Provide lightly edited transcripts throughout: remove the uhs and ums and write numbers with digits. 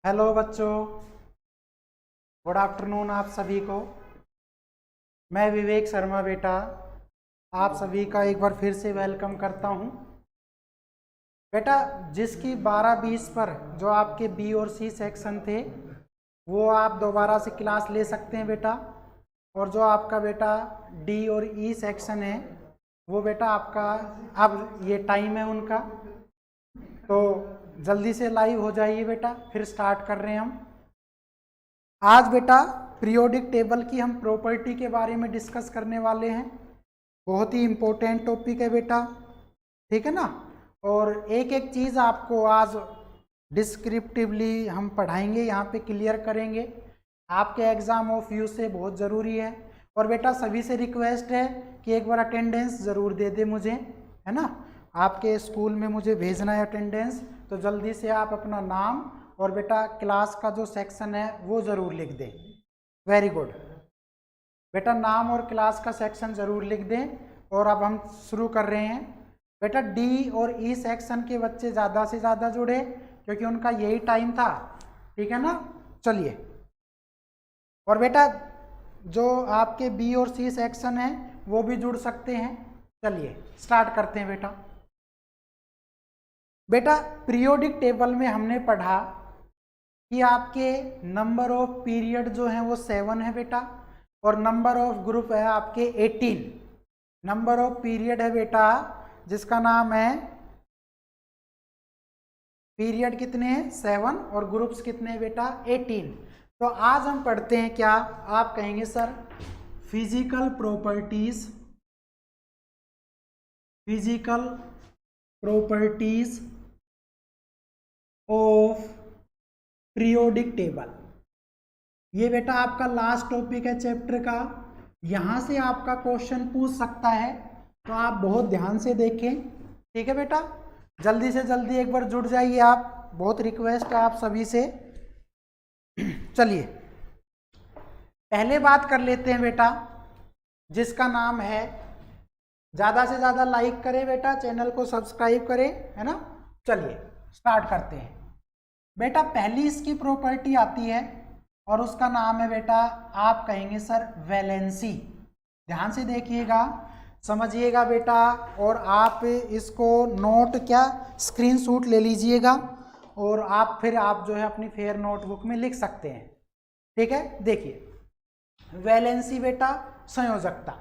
Hello बच्चों, good afternoon आप सभी को। मैं विवेक शर्मा बेटा आप सभी का एक बार फिर से वेलकम करता हूं। बेटा जिसकी 12-20 पर जो आपके बी और सी सेक्शन थे वो आप दोबारा से क्लास ले सकते हैं बेटा। और जो आपका बेटा डी और ई सेक्शन है वो बेटा आपका अब ये टाइम है उनका, तो जल्दी से लाइव हो जाइए बेटा। फिर स्टार्ट कर रहे हैं हम। आज बेटा पीरियोडिक टेबल की हम प्रॉपर्टी के बारे में डिस्कस करने वाले हैं। बहुत ही इम्पोर्टेंट टॉपिक है बेटा, ठीक है ना। और एक एक चीज़ आपको आज डिस्क्रिप्टिवली हम पढ़ाएंगे, यहाँ पे क्लियर करेंगे। आपके एग्ज़ाम ऑफ व्यू से बहुत ज़रूरी है। और बेटा सभी से रिक्वेस्ट है कि एक बार अटेंडेंस ज़रूर दे दे मुझे, है ना। आपके स्कूल में मुझे भेजना है अटेंडेंस, तो जल्दी से आप अपना नाम और बेटा क्लास का जो सेक्शन है वो ज़रूर लिख दें। वेरी गुड बेटा, नाम और क्लास का सेक्शन ज़रूर लिख दें। और अब हम शुरू कर रहे हैं बेटा। डी और ई सेक्शन के बच्चे ज़्यादा से ज़्यादा जुड़े क्योंकि उनका यही टाइम था, ठीक है ना। चलिए, और बेटा जो आपके बी और सी सेक्शन है वो भी जुड़ सकते हैं। चलिए स्टार्ट करते हैं बेटा। बेटा पीरियोडिक टेबल में हमने पढ़ा कि आपके नंबर ऑफ पीरियड जो है वो 7 है बेटा, और नंबर ऑफ ग्रुप है आपके 18। नंबर ऑफ पीरियड है बेटा जिसका नाम है, पीरियड कितने हैं 7 और ग्रुप्स कितने हैं बेटा 18। तो आज हम पढ़ते हैं क्या, आप कहेंगे sir physical properties, physical properties of periodic table. ये बेटा आपका लास्ट टॉपिक है चैप्टर का। यहां से आपका क्वेश्चन पूछ सकता है, तो आप बहुत ध्यान से देखें, ठीक है बेटा। जल्दी से जल्दी एक बार जुड़ जाइए आप, बहुत रिक्वेस्ट है आप सभी से। चलिए पहले बात कर लेते हैं बेटा, जिसका नाम है, ज़्यादा से ज़्यादा लाइक करें बेटा, चैनल को सब्सक्राइब करें, है ना। चलिए स्टार्ट करते हैं बेटा। पहली इसकी प्रॉपर्टी आती है और उसका नाम है बेटा, आप कहेंगे सर वैलेंसी। ध्यान से देखिएगा, समझिएगा बेटा, और आप इसको नोट क्या स्क्रीनशॉट ले लीजिएगा और आप फिर आप जो है अपनी फेयर नोटबुक में लिख सकते हैं, ठीक है। देखिए वैलेंसी बेटा संयोजकता।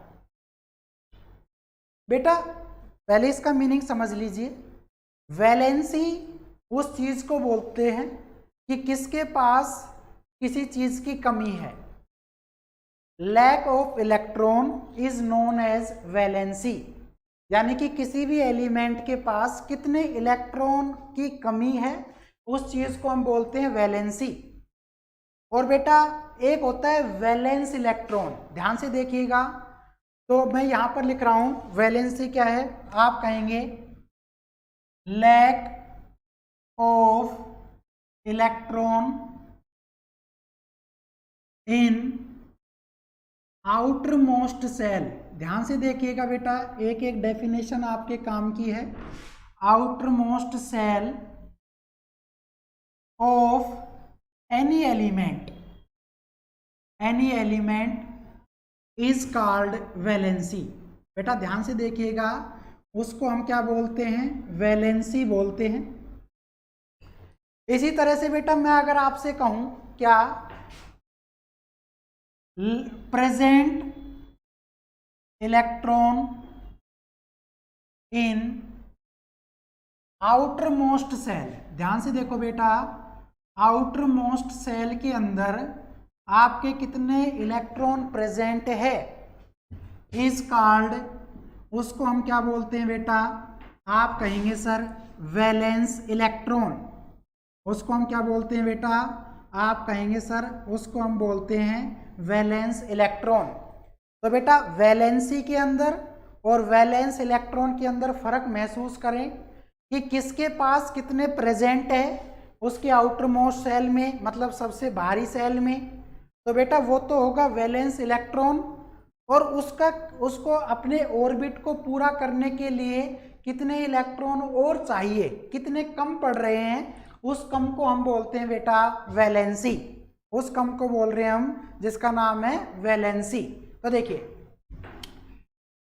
बेटा पहले इसका मीनिंग समझ लीजिए। वैलेंसी उस चीज को बोलते हैं कि किसके पास किसी चीज की कमी है। Lack of electron is known as valency, यानी कि किसी भी एलिमेंट के पास कितने इलेक्ट्रॉन की कमी है उस चीज को हम बोलते हैं वैलेंसी। और बेटा एक होता है वैलेंस इलेक्ट्रॉन। ध्यान से देखिएगा, तो मैं यहां पर लिख रहा हूं वैलेंसी क्या है, आप कहेंगे lack of electron in outermost shell. ध्यान से देखिएगा बेटा, एक एक डेफिनेशन आपके काम की है। Outermost shell of any element, any element is called valency. बेटा ध्यान से देखिएगा, उसको हम क्या बोलते हैं, वैलेंसी बोलते हैं। इसी तरह से बेटा मैं अगर आपसे कहूं क्या, present electron in outermost shell. ध्यान से देखो बेटा, आउटर मोस्ट सेल के अंदर आपके कितने इलेक्ट्रॉन प्रेजेंट है इज कॉल्ड, उसको हम क्या बोलते हैं बेटा, आप कहेंगे सर वैलेंस इलेक्ट्रॉन। उसको हम क्या बोलते हैं बेटा, आप कहेंगे सर उसको हम बोलते हैं वैलेंस इलेक्ट्रॉन। तो बेटा वैलेंसी के अंदर और वैलेंस इलेक्ट्रॉन के अंदर फर्क महसूस करें कि किसके पास कितने प्रेजेंट है उसके आउटर मोस्ट सेल में, मतलब सबसे बाहरी सेल में। तो बेटा वो तो होगा वैलेंस इलेक्ट्रॉन, और उसको अपने ऑर्बिट को पूरा करने के लिए कितने इलेक्ट्रॉन और चाहिए, कितने कम पड़ रहे हैं उस कम को हम बोलते हैं बेटा वैलेंसी। उस कम को बोल रहे हैं हम जिसका नाम है वैलेंसी। तो देखिए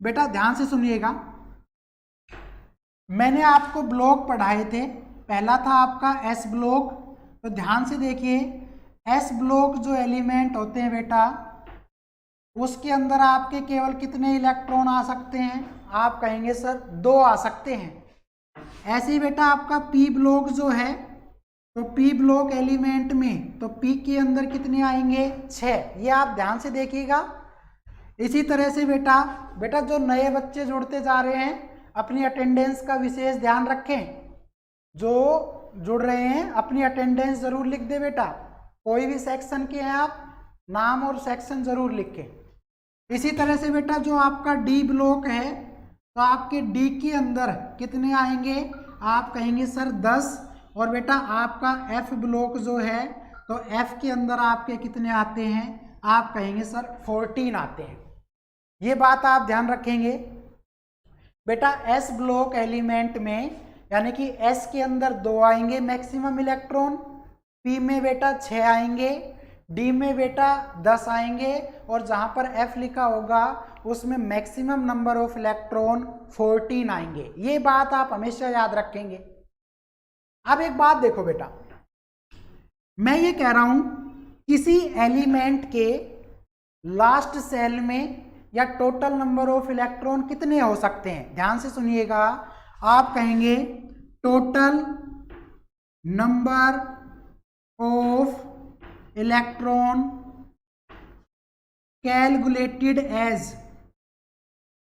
बेटा ध्यान से सुनिएगा, मैंने आपको ब्लॉक पढ़ाए थे। पहला था आपका एस ब्लॉक। तो ध्यान से देखिए, एस ब्लॉक जो एलिमेंट होते हैं बेटा, उसके अंदर आपके केवल कितने इलेक्ट्रॉन आ सकते हैं? आप कहेंगे सर 2 आ सकते हैं। ऐसे ही बेटा आपका पी ब्लॉक जो है, तो पी ब्लॉक एलिमेंट में तो पी के अंदर कितने आएंगे? 6। ये आप ध्यान से देखिएगा। इसी तरह से बेटा जो नए बच्चे जुड़ते जा रहे हैं, अपनी अटेंडेंस का विशेष ध्यान रखें। जो जुड़ रहे हैं अपनी अटेंडेंस जरूर लिख दे बेटा। कोई भी सेक्शन के हैं आप, नाम और सेक्शन जरूर लिखें। इसी तरह से बेटा जो आपका डी ब्लॉक है, तो आपके डी के अंदर कितने आएंगे? आप कहेंगे सर 10। और बेटा आपका एफ ब्लॉक जो है, तो एफ के अंदर आपके कितने आते हैं? आप कहेंगे सर 14 आते हैं। ये बात आप ध्यान रखेंगे। बेटा एस ब्लॉक एलिमेंट में यानी कि एस के अंदर 2 आएंगे मैक्सिमम इलेक्ट्रॉन, पी में बेटा 6 आएंगे, डी में बेटा 10 आएंगे, और जहां पर एफ लिखा होगा उसमें मैक्सिमम नंबर ऑफ इलेक्ट्रॉन 14 आएंगे। ये बात आप हमेशा याद रखेंगे। अब एक बात देखो बेटा, मैं ये कह रहा हूं किसी एलिमेंट के लास्ट सेल में या टोटल नंबर ऑफ इलेक्ट्रॉन कितने हो सकते हैं? ध्यान से सुनिएगा। आप कहेंगे total number of electron calculated as,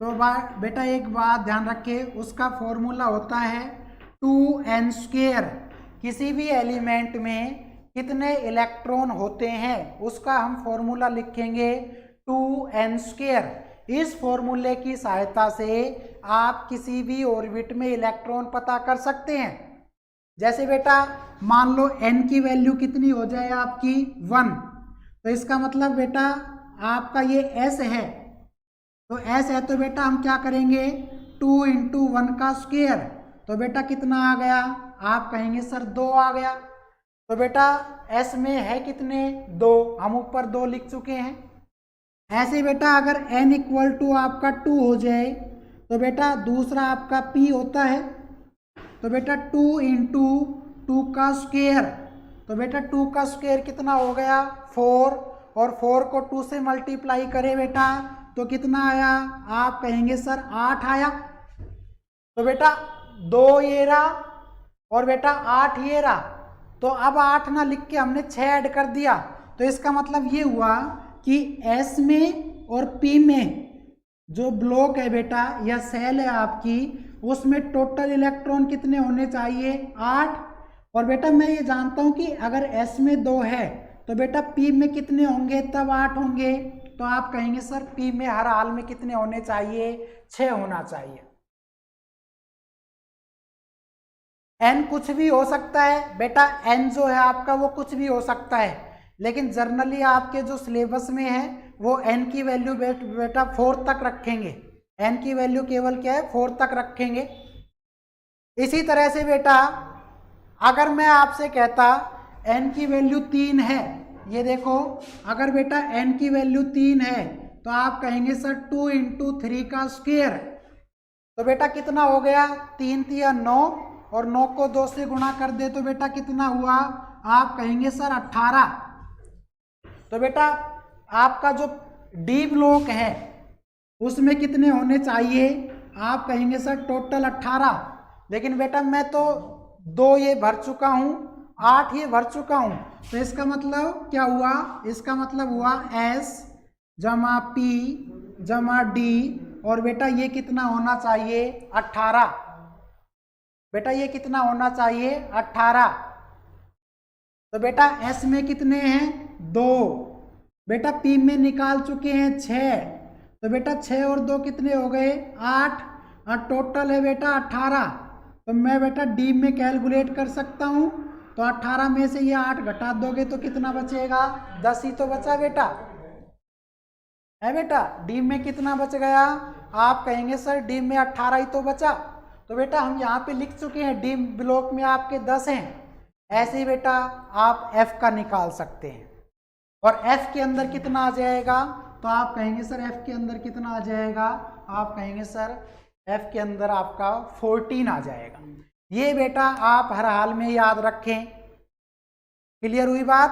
तो बेटा एक बात ध्यान रखिए, उसका फॉर्मूला होता है 2n²। किसी भी एलिमेंट में कितने इलेक्ट्रॉन होते हैं उसका हम फॉर्मूला लिखेंगे 2n²। इस फॉर्मूले की सहायता से आप किसी भी ऑर्बिट में इलेक्ट्रॉन पता कर सकते हैं। जैसे बेटा मान लो n की वैल्यू कितनी हो जाए आपकी 1, तो इसका मतलब बेटा आपका ये s है, तो s है तो बेटा हम क्या करेंगे 2 × 1 का स्क्वायर, तो बेटा कितना आ गया? आप कहेंगे सर 2 आ गया। तो बेटा s में है कितने? 2, हम ऊपर 2 लिख चुके हैं। ऐसे बेटा अगर n = आपका 2 हो जाए, तो बेटा दूसरा आपका p होता है, तो बेटा 2 × 2 का स्क्वायर, तो बेटा 2 का स्क्वायर कितना हो गया? 4, और 4 को 2 से मल्टीप्लाई करें बेटा तो कितना आया? आप कहेंगे सर 8 आया। तो बेटा 2 ये रहा और बेटा 8 ये रहा, तो अब 8 ना लिख के हमने 6 ऐड कर दिया। तो इसका मतलब ये हुआ कि S में और P में जो ब्लॉक है बेटा या सेल है आपकी, उसमें टोटल इलेक्ट्रॉन कितने होने चाहिए? 8। और बेटा मैं ये जानता हूं कि अगर S में 2 है तो बेटा P में कितने होंगे? तब 8 होंगे। तो आप कहेंगे सर P में हर हाल में कितने होने चाहिए? 6 होना चाहिए। N कुछ भी हो सकता है बेटा, N जो है आपका वो कुछ भी हो सकता है, लेकिन जर्नली आपके जो सिलेबस में है वो n की वैल्यू बेटा 4 तक रखेंगे। n की वैल्यू केवल क्या है? 4 तक रखेंगे। इसी तरह से बेटा अगर मैं आपसे कहता n की वैल्यू 3 है, ये देखो अगर बेटा n की वैल्यू 3 है तो आप कहेंगे सर 2 × 3 का स्क्वायर, तो बेटा कितना हो गया? 3 × 9, और 9 को 2 से गुणा कर दे तो बेटा कितना हुआ? आप कहेंगे सर 18। तो बेटा आपका जो डी ब्लॉक है उसमें कितने होने चाहिए? आप कहेंगे सर टोटल 18, लेकिन बेटा मैं तो 2 ये भर चुका हूँ, 8 ये भर चुका हूँ, तो इसका मतलब क्या हुआ? इसका मतलब हुआ S जमा P जमा D, और बेटा ये कितना होना चाहिए? 18। बेटा ये कितना होना चाहिए? 18। तो बेटा S में कितने हैं? 2। बेटा P में निकाल चुके हैं 6, तो बेटा 6 और 2 कितने हो गए? 8, और टोटल है बेटा 18। तो मैं बेटा D में कैलकुलेट कर सकता हूँ, तो 18 में से ये 8 घटा दोगे तो कितना बचेगा? 10 ही तो बचा बेटा, है बेटा। D में कितना बच गया? आप कहेंगे सर D में 18 ही तो बचा। तो बेटा हम यहाँ पे लिख चुके हैं D ब्लॉक में आपके 10 हैं, ऐसे ही बेटा आप F का निकाल सकते हैं। और F के अंदर कितना आ जाएगा, तो आप कहेंगे सर F के अंदर कितना आ जाएगा, आप कहेंगे सर F के अंदर आपका 14 आ जाएगा। ये बेटा आप हर हाल में याद रखें। क्लियर हुई बात,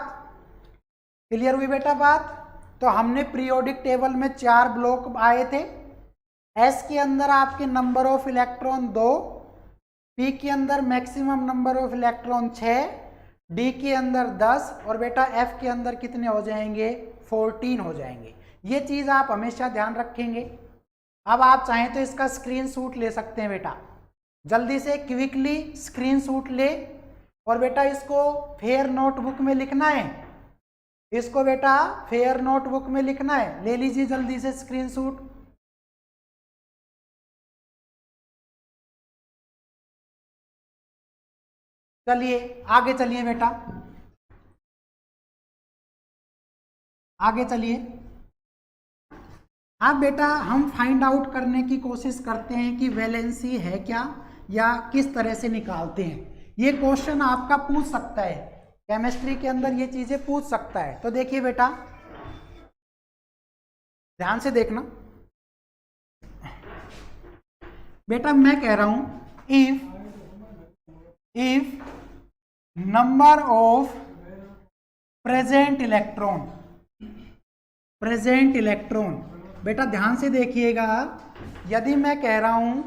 क्लियर हुई बेटा बात। तो हमने पीरियोडिक टेबल में 4 ब्लॉक आए थे। S के अंदर आपके नंबर ऑफ इलेक्ट्रॉन 2, P के अंदर maximum number of electron 6, D के अंदर 10 और बेटा F के अंदर कितने हो जाएंगे, 14 हो जाएंगे। ये चीज़ आप हमेशा ध्यान रखेंगे। अब आप चाहें तो इसका स्क्रीनशॉट ले सकते हैं बेटा, जल्दी से क्विकली स्क्रीनशॉट ले और बेटा इसको फेयर नोटबुक में लिखना है, इसको बेटा फेयर नोटबुक में लिखना है। ले लीजिए जल्दी से स्क्रीनशॉट। चलिए आगे चलिए बेटा, आगे चलिए। अब बेटा हम फाइंड आउट करने की कोशिश करते हैं कि वैलेंसी है क्या या किस तरह से निकालते हैं। ये क्वेश्चन आपका पूछ सकता है, केमिस्ट्री के अंदर ये चीजें पूछ सकता है। तो देखिए बेटा ध्यान से देखना बेटा, मैं कह रहा हूं if number of present electron बेटा ध्यान से देखिएगा। यदि मैं कह रहा हूं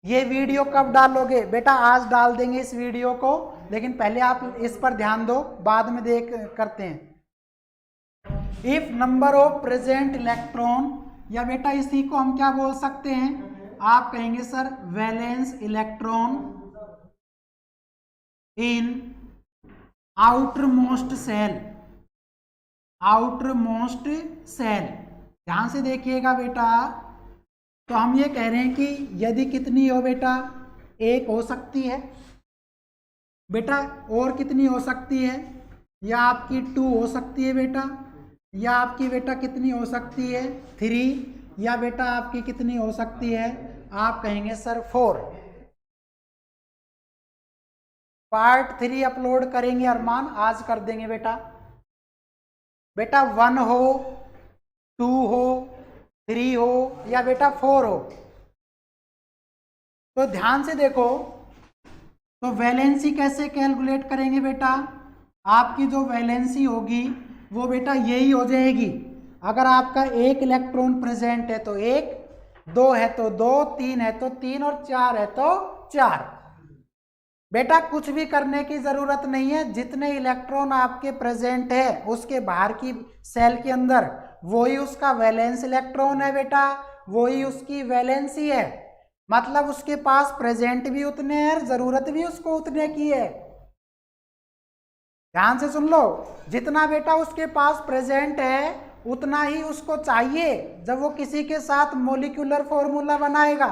ये वीडियो कब डालोगे बेटा, आज डाल देंगे इस वीडियो को, लेकिन पहले आप इस पर ध्यान दो, बाद में देख करते हैं। If number of present electron, या बेटा इसी को हम क्या बोल सकते हैं, आप कहेंगे sir valence electron in outermost shell. ध्यान से देखिएगा बेटा। तो हम ये कह रहे हैं कि यदि कितनी हो बेटा, एक हो सकती है बेटा, और कितनी हो सकती है, या आपकी 2 हो सकती है बेटा, या आपकी बेटा कितनी हो सकती है 3, या बेटा आपकी कितनी हो सकती है, आप कहेंगे सर 4। पार्ट 3 अपलोड करेंगे अरमान, आज कर देंगे बेटा। बेटा 1 हो, 2 हो, 3 हो या बेटा 4 हो। तो ध्यान से देखो, तो वैलेंसी कैसे कैलकुलेट करेंगे बेटा, आपकी जो वैलेंसी होगी वो बेटा यही हो जाएगी। अगर आपका 1 इलेक्ट्रॉन प्रेजेंट है तो 1, 2 है तो 2, 3 है तो 3 और 4 है तो 4। बेटा कुछ भी करने की जरूरत नहीं है, जितने इलेक्ट्रॉन आपके प्रेजेंट है उसके बाहर की सेल के अंदर वही उसका वैलेंस इलेक्ट्रॉन है बेटा, वही उसकी वैलेंसी है। मतलब उसके पास प्रेजेंट भी उतने हैं, जरूरत भी उसको उतने की है। ध्यान से सुन लो, जितना बेटा उसके पास प्रेजेंट है उतना ही उसको चाहिए जब वो किसी के साथ मॉलिक्यूलर फॉर्मूला बनाएगा।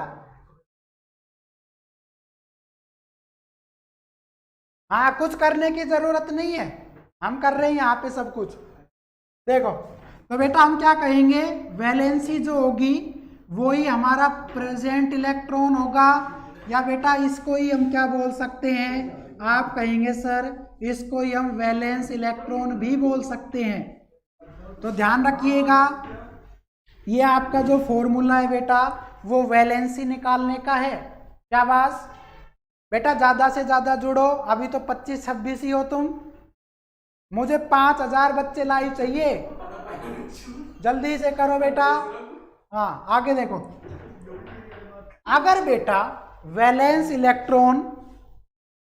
हाँ, कुछ करने की जरूरत नहीं है, हम कर रहे हैं यहाँ पे सब कुछ। देखो तो बेटा हम क्या कहेंगे, वैलेंसी जो होगी वही हमारा प्रेजेंट इलेक्ट्रॉन होगा, या बेटा इसको ही हम क्या बोल सकते हैं, आप कहेंगे सर इसको ही हम वैलेंस इलेक्ट्रॉन भी बोल सकते हैं। तो ध्यान रखिएगा, ये आपका जो फॉर्मूला है बेटा वो वैलेंसी निकालने का है। क्या बात बेटा, ज्यादा से ज्यादा जुड़ो, अभी तो 25-26 ही हो तुम, मुझे 5000 बच्चे लाइव चाहिए, जल्दी से करो बेटा। हाँ आगे देखो, अगर बेटा वैलेंस इलेक्ट्रॉन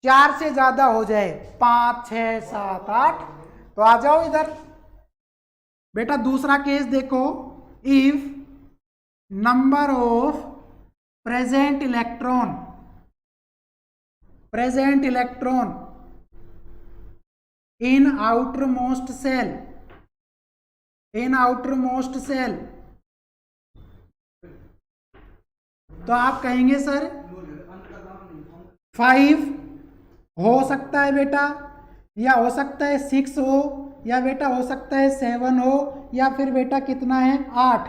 4 से ज्यादा हो जाए, 5, 6, 7, 8, तो आ जाओ इधर बेटा। दूसरा केस देखो, if number of present electron in outermost shell, तो आप कहेंगे सर 5 हो सकता है बेटा, या हो सकता है 6 हो, या बेटा हो सकता है 7 हो, या फिर बेटा कितना है 8।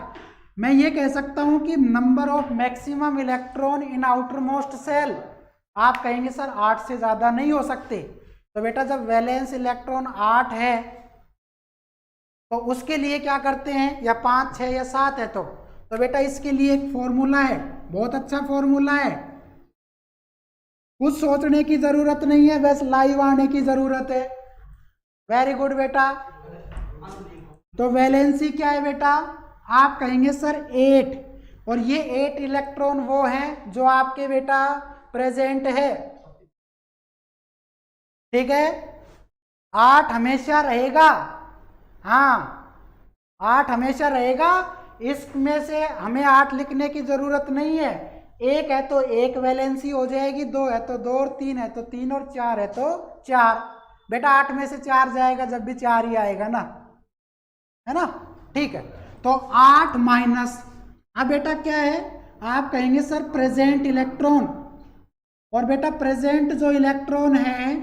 मैं ये कह सकता हूं कि number of maximum electron in outermost shell, आप कहेंगे सर 8 से ज़्यादा नहीं हो सकते, तो बेटा जब वैलेंस इलेक्ट्रॉन 8 है तो उसके लिए क्या करते हैं, या 5, 6 या 7 है तो बेटा इसके लिए एक फॉर्मूला है, बहुत अच्छा फॉर्मूला है, कुछ सोचने की जरूरत नहीं है, बस लाइव आने की जरूरत है। वेरी गुड बेटा। तो वैलेंसी क्या है बेटा, आप कहेंगे सर 8, और ये 8 इलेक्ट्रॉन वो हैं जो आपके बेटा प्रेजेंट है, ठीक है। 8 हमेशा रहेगा, हाँ 8 हमेशा रहेगा, इसमें से हमें 8 लिखने की जरूरत नहीं है, 1 है तो 1 वैलेंसी हो जाएगी, 2 है तो 2, और 3 है तो 3, और 4 है तो 4। बेटा 8 में से 4 जाएगा जब भी 4 ही आएगा ना, है ना, ठीक है। तो 8 माइनस, अब बेटा क्या है, आप कहेंगे सर प्रेजेंट इलेक्ट्रॉन, और बेटा प्रेजेंट जो इलेक्ट्रॉन है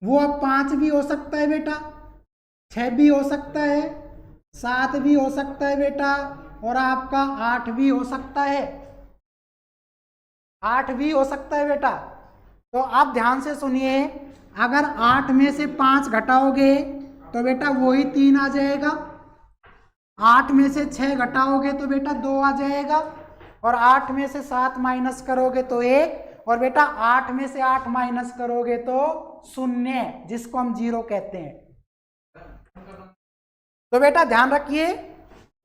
वो अब 5 भी हो सकता है बेटा, 6 भी हो सकता है, 7 भी हो सकता है बेटा, और आपका 8 भी हो सकता है, 8 भी हो सकता है बेटा। तो आप ध्यान से सुनिए, अगर 8 में से 5 घटाओगे तो बेटा वही 3 आ जाएगा, 8 में से 6 घटाओगे तो बेटा 2 आ जाएगा, और 8 में से 7 माइनस करोगे तो 1, और बेटा 8 में से 8 माइनस करोगे तो 0, जिसको हम 0 कहते हैं। तो बेटा ध्यान रखिए,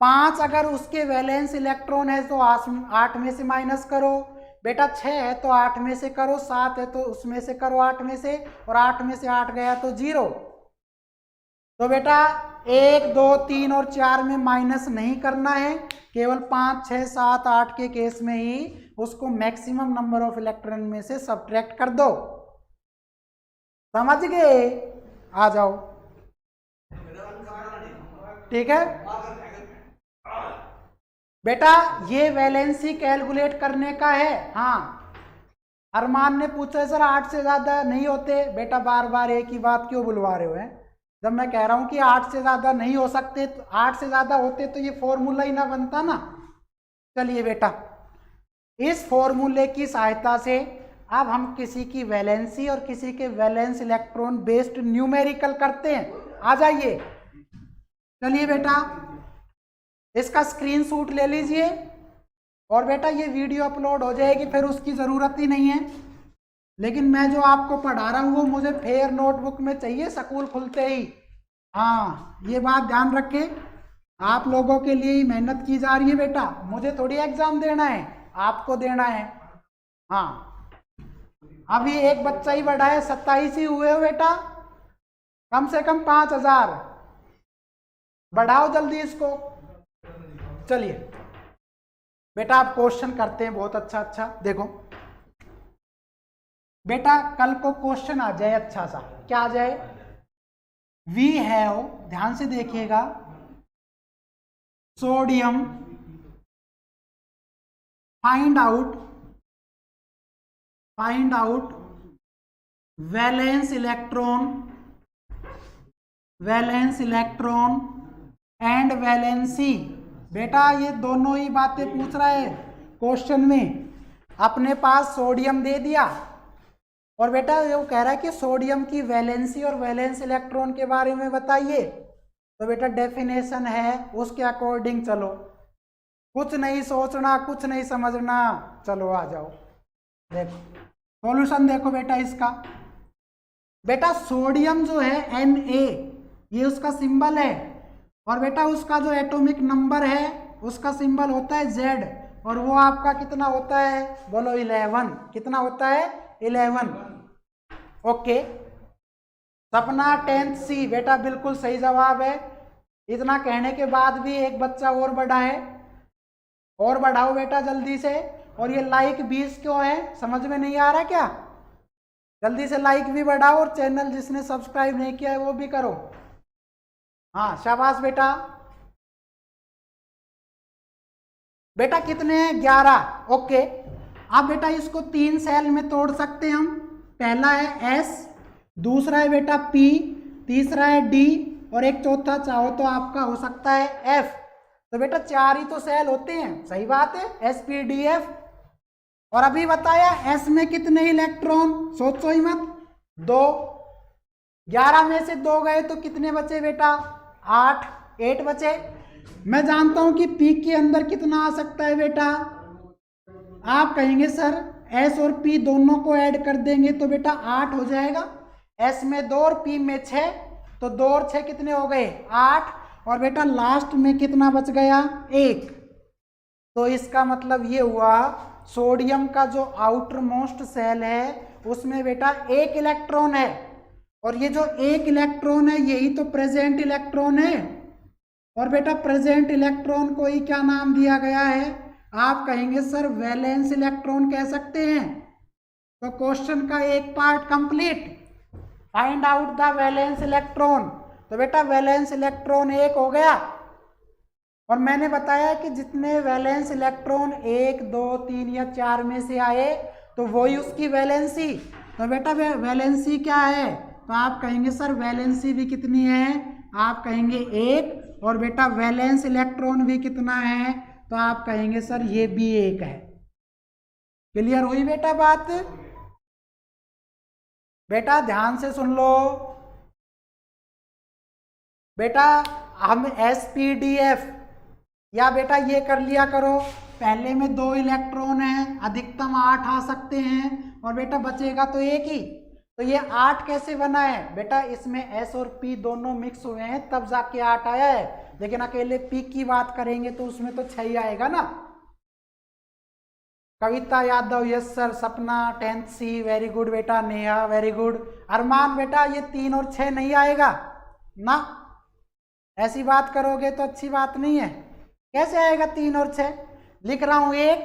5 अगर उसके वैलेंस इलेक्ट्रॉन है तो 8 में से माइनस करो, बेटा 6 है तो 8 में से करो, 7 है तो उसमें से करो 8 में से, और 8 में से 8 गया तो 0। तो बेटा 1, 2, 3 और 4 में माइनस नहीं करना है, केवल 5, 6, 7, 8 के केस में ही उसको मैक्सिमम नंबर ऑफ इलेक्ट्रॉन में से सब्ट्रैक्ट कर दो। समझ गए? आ जाओ, ठीक है बेटा। ये वैलेंसी कैलकुलेट करने का है। हाँ, अरमान ने पूछा सर 8 से ज्यादा नहीं होते, बेटा बार बार एक ही बात क्यों बुलवा रहे हो हैं, जब मैं कह रहा हूं कि 8 से ज्यादा नहीं हो सकते, तो 8 से ज्यादा होते तो ये फॉर्मूला ही ना बनता ना। चलिए बेटा, इस फॉर्मूले की सहायता से अब हम किसी की वैलेंसी और किसी के वैलेंस इलेक्ट्रॉन बेस्ड न्यूमेरिकल करते हैं। आ जाइए, चलिए बेटा इसका स्क्रीनशॉट ले लीजिए, और बेटा ये वीडियो अपलोड हो जाएगी, फिर उसकी ज़रूरत ही नहीं है, लेकिन मैं जो आपको पढ़ा रहा हूँ वो मुझे फेयर नोटबुक में चाहिए स्कूल खुलते ही। हाँ, ये बात ध्यान रखें, आप लोगों के लिए ही मेहनत की जा रही है बेटा, मुझे थोड़ी एग्जाम देना है, आपको देना है। हाँ, अभी एक बच्चा ही बढ़ा है, 27 ही हुए हो बेटा, कम से कम 5000 बढ़ाओ जल्दी इसको। चलिए बेटा आप क्वेश्चन करते हैं, बहुत अच्छा देखो बेटा, कल को क्वेश्चन आ जाए अच्छा सा, क्या आ जाए, वी हैव, ध्यान से देखिएगा, sodium find out valence electron and valency. बेटा ये दोनों ही बातें पूछ रहा है क्वेश्चन में। अपने पास सोडियम दे दिया, और बेटा वो कह रहा है कि सोडियम की वैलेंसी और वैलेंस इलेक्ट्रॉन के बारे में बताइए, तो बेटा डेफिनेशन है उसके अकॉर्डिंग चलो, कुछ नहीं सोचना, कुछ नहीं समझना, चलो आ जाओ। देखो सॉल्यूशन देखो बेटा इसका, बेटा सोडियम जो है Na, ये उसका सिंबल है, और बेटा उसका जो एटॉमिक नंबर है उसका सिंबल होता है Z, और वो आपका कितना होता है, बोलो 11। कितना होता है? 11। ओके, सपना 10th C, बेटा बिल्कुल सही जवाब है। इतना कहने के बाद भी एक बच्चा और बढ़ा है, और बढ़ाओ बेटा जल्दी से। और ये लाइक 20 क्यों है, समझ में नहीं आ रहा क्या? जल्दी से लाइक भी बढ़ाओ, और चैनल जिसने सब्सक्राइब नहीं किया है वो भी करो। हाँ शाबाश बेटा। बेटा कितने हैं? 11। ओके, अब बेटा इसको 3 सेल में तोड़ सकते हैं हम। पहला है S, दूसरा है बेटा P, तीसरा है D, और एक चौथा चाहो तो आपका हो सकता है F। तो बेटा 4 ही तो सेल होते हैं, सही बात है, SPDF। और अभी बताया एस में कितने इलेक्ट्रॉन, सोचो ही मत, 2। 11 में से 2 गए तो कितने बचे बेटा, 8 बचे। मैं जानता हूं कि पी के अंदर कितना आ सकता है बेटा, आप कहेंगे सर एस और पी दोनों को ऐड कर देंगे तो बेटा 8 हो जाएगा। एस में 2 और पी में 6, तो 2 और 6 कितने हो गए, 8। और बेटा लास्ट में कितना बच गया, 1। तो इसका मतलब ये हुआ सोडियम का जो आउटर मोस्ट सेल है उसमें बेटा 1 इलेक्ट्रॉन है, और ये जो 1 इलेक्ट्रॉन है यही तो प्रेजेंट इलेक्ट्रॉन है। और बेटा प्रेजेंट इलेक्ट्रॉन को ही क्या नाम दिया गया है, आप कहेंगे सर वैलेंस इलेक्ट्रॉन कह सकते हैं। तो क्वेश्चन का एक part complete, find out the valence electron. तो बेटा वैलेंस इलेक्ट्रॉन 1 हो गया, और मैंने बताया कि जितने वैलेंस इलेक्ट्रॉन 1, 2, 3 या 4 में से आए तो वही उसकी वैलेंसी। तो बेटा वैलेंसी क्या है, तो आप कहेंगे सर वैलेंसी भी कितनी है, आप कहेंगे 1, और बेटा वैलेंस इलेक्ट्रॉन भी कितना है, तो आप कहेंगे सर ये भी 1 है। क्लियर हुई बेटा बात। बेटा ध्यान से सुन लो बेटा, हम SPDF या बेटा ये कर लिया करो, पहले में 2 इलेक्ट्रॉन हैं, अधिकतम 8 आ सकते हैं, और बेटा बचेगा तो 1 ही। तो ये 8 कैसे बना है बेटा, इसमें S और P दोनों मिक्स हुए हैं तब जाके 8 आया है, लेकिन अकेले P की बात करेंगे तो उसमें तो 6 ही आएगा ना। कविता यादव यस सर, सपना 10th C वेरी गुड बेटा, नेहा वेरी गुड, अरमान बेटा ये 3 और 6 नहीं आएगा ना, ऐसी बात करोगे तो अच्छी बात नहीं है। कैसे आएगा 3 और 6, लिख रहा हूं 1,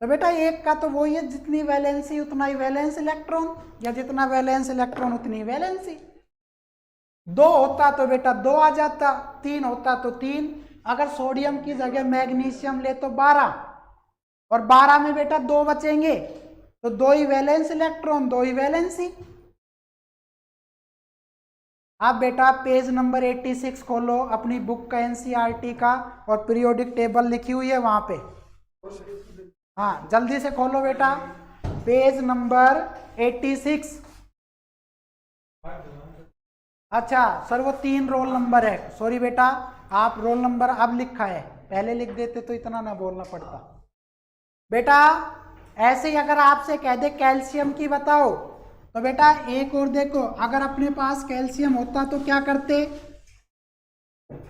तो बेटा 1 का तो वही है जितनी वैलेंसी उतना ही वैलेंस इलेक्ट्रॉन, या जितना वैलेंस इलेक्ट्रॉन उतनी वैलेंसी। 2 होता तो बेटा 2 आ जाता, 3 होता तो 3। अगर सोडियम की जगह मैग्नीशियम ले तो 12, और 12 में बेटा 2 बचेंगे, तो 2 ही वैलेंस इलेक्ट्रॉन 2 ही वैलेंसी। आप बेटा पेज नंबर 86 खोलो अपनी बुक का NCERT का, और पीरियोडिक टेबल लिखी हुई है वहां पे, हाँ जल्दी से खोलो बेटा पेज नंबर 86। अच्छा सर वो 3 रोल नंबर है, सॉरी बेटा आप रोल नंबर अब लिखा है, पहले लिख देते तो इतना ना बोलना पड़ता। बेटा ऐसे ही अगर आपसे कह दे कैल्शियम की बताओ, तो बेटा एक और देखो, अगर अपने पास कैल्शियम होता तो क्या करते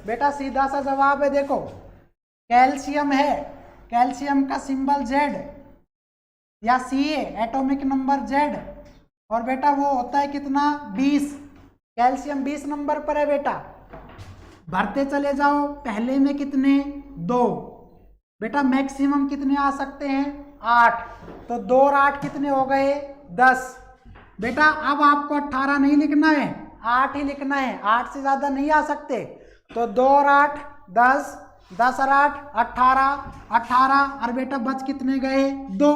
बेटा, सीधा सा जवाब है देखो, कैल्शियम है, कैल्शियम का सिंबल Z या Ca, एटॉमिक नंबर Z, और बेटा वो होता है कितना 20, कैल्शियम 20 नंबर पर है बेटा। भरते चले जाओ, पहले में कितने 2, बेटा मैक्सिमम कितने आ सकते हैं 8, तो 2 और 8 कितने हो गए 10। बेटा अब आपको 18 नहीं लिखना है, 8 ही लिखना है, 8 से ज्यादा नहीं आ सकते, तो 2 और 8 10, 10 और 8 18, और बेटा बच कितने गए 2।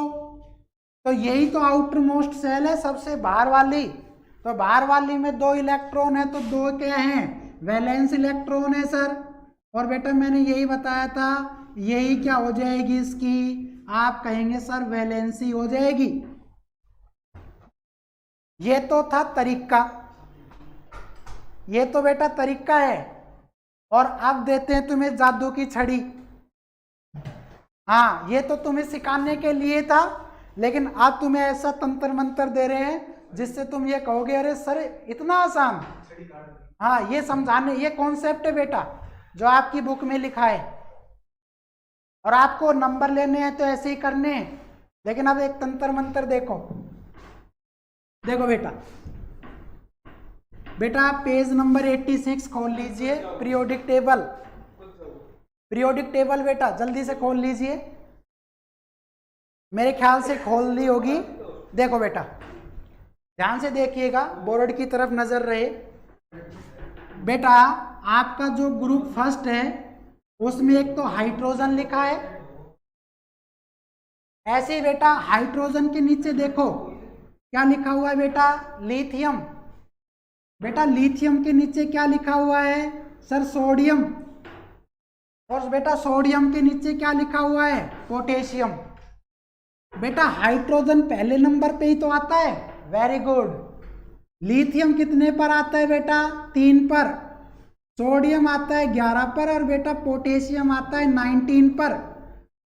तो यही तो आउटर मोस्ट सेल है सबसे बाहर वाली, तो बाहर वाली में 2 इलेक्ट्रॉन है, तो 2 क्या हैं वैलेंस इलेक्ट्रॉन है सर। और बेटा मैंने यही बताया था, यही क्या हो जाएगी इसकी, आप कहेंगे सर वैलेंसी हो जाएगी। ये तो था तरीका, ये तो बेटा तरीका है। और अब देते हैं तुम्हें जादू की छड़ी, हाँ ये तो तुम्हें सिखाने के लिए था, लेकिन अब तुम्हें ऐसा तंत्र मंत्र दे रहे हैं जिससे तुम ये कहोगे अरे सर इतना आसान। हाँ ये समझाने, ये कॉन्सेप्ट है बेटा जो आपकी बुक में लिखा है, और आपको नंबर लेने हैं तो ऐसे ही करने हैं। लेकिन अब एक तंत्र मंत्र देखो, देखो बेटा, बेटा पेज नंबर 86 खोल लीजिए, पीरियोडिक टेबल, पीरियोडिक टेबल बेटा जल्दी से खोल लीजिए, मेरे ख्याल से खोल ली होगी। देखो बेटा ध्यान से देखिएगा, बोर्ड की तरफ नजर रहे। बेटा आपका जो ग्रुप फर्स्ट है उसमें एक तो हाइड्रोजन लिखा है, ऐसे बेटा हाइड्रोजन के नीचे देखो क्या लिखा हुआ है बेटा, लिथियम। बेटा लिथियम के नीचे क्या लिखा हुआ है सर, सोडियम। और बेटा सोडियम के नीचे क्या लिखा हुआ है, पोटेशियम। बेटा हाइड्रोजन पहले नंबर पे ही तो आता है, वेरी गुड। लिथियम कितने पर आता है बेटा? 3 पर। सोडियम आता है 11 पर और बेटा पोटेशियम आता है 19 पर।